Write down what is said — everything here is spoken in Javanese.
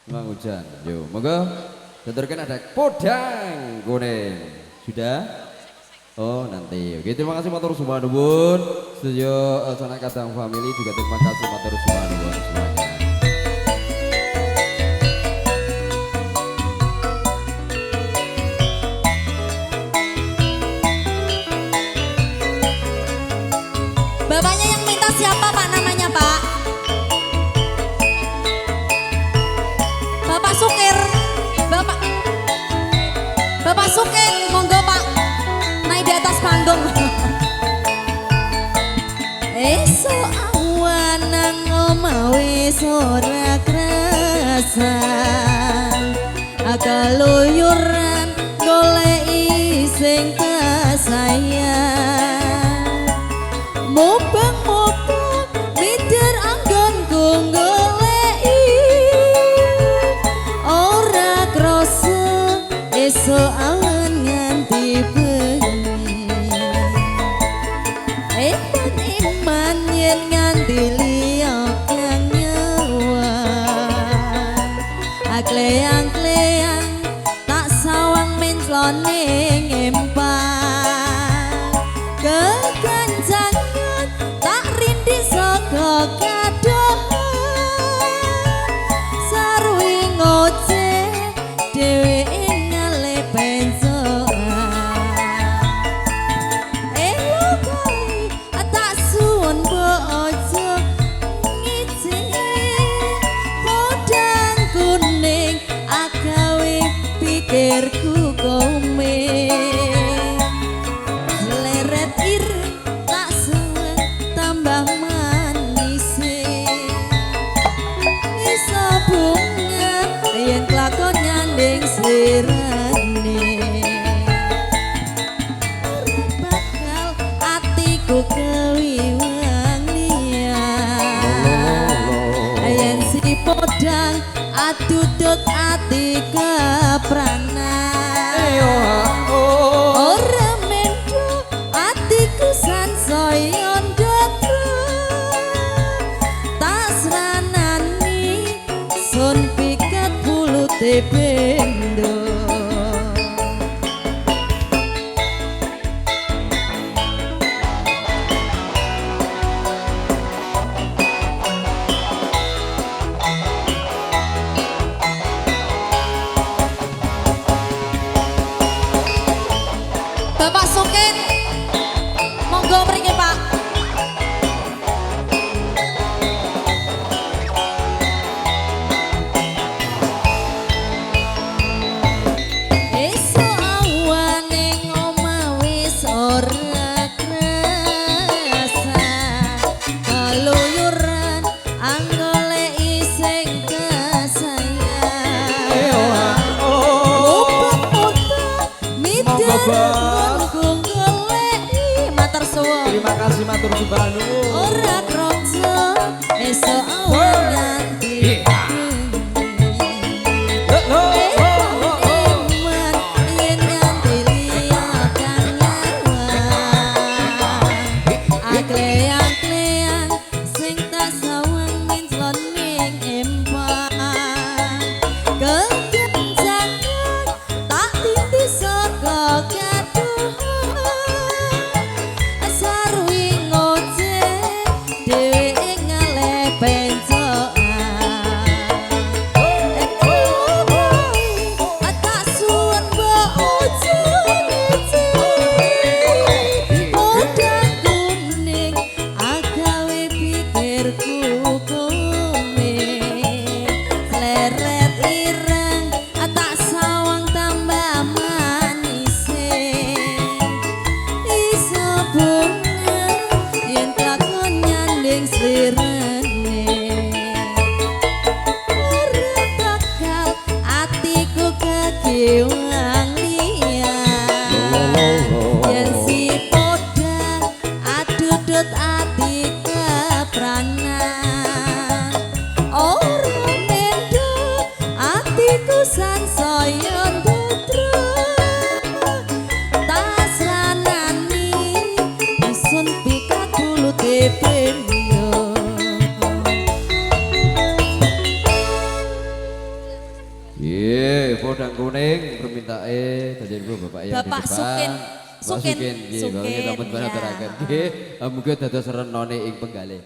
Memang hujan. Yo, monggo. Tentukan ada podang kuning. Sudah? Oh nanti. Oke, terima kasih matur semua nuwun. Studio Sanak Kadang Family juga terima kasih matur semua nuwun semuanya. Bapaknya yang minta siapa Pak namanya Pak? Bapak Sukir. Bapak Bapak Sukir, monggo Pak. Naik di atas panggung. Esok awan nang omah wis ora krasan. Akaluyuran goleki sing kasayang. Mubeng-mubeng mider anggonku goleki ora krasa esuk awan nganti bengi iman yen nganti liya kang nyawa akleang-kleang tak sawang menclone ngempang kekancangan tak rindi saka kadohan sarwi ngoceh dhewe ngale pensoan elo kali tak suwun bojo ngiji podang kuning agawe pikirku komeng leret ireng tak suwun tambah manis iso bunga yen kelakon nyanding slirane ora bakal atiku kewiwang yen si podang adudut ati kepranan ora mendo atiku sansaya ndotro tak sranani sun piket bulute bendo Bapak Sukin monggo mriki Pak. Esuk awan ning omah wis ora krasan kaluyuran anggoleki sing kasayang matur suwun. Terima kasih matur sembah nuwun. Ora krasa esuk awan nganti iman yen nganti liya kang nyawa akleang-kleang sing tak sawang menclon ning empang kekencangan tak titi saka kaduhan sarwi ngoceh dhewe ngale pencoan tak suwun bojo ngiji podang kuning agawe pikirku komeng leret ireng tak sawang tambah manis iso bunga yen kelakon nyanding slirane ora bakal atiku kekiwang liyan yen si podang adudut ati kepranan ora mendo atiku sansaya ndutro tak sanani isun pikakulu tependo Iya, podang kuning permintaan dari Bapak yang Bapak di depan. Sukin. Bapak Sukin, nggih, Sukin, Bapak teman-teman ya. aturaken nggih. Muga dados renone ing penggalih.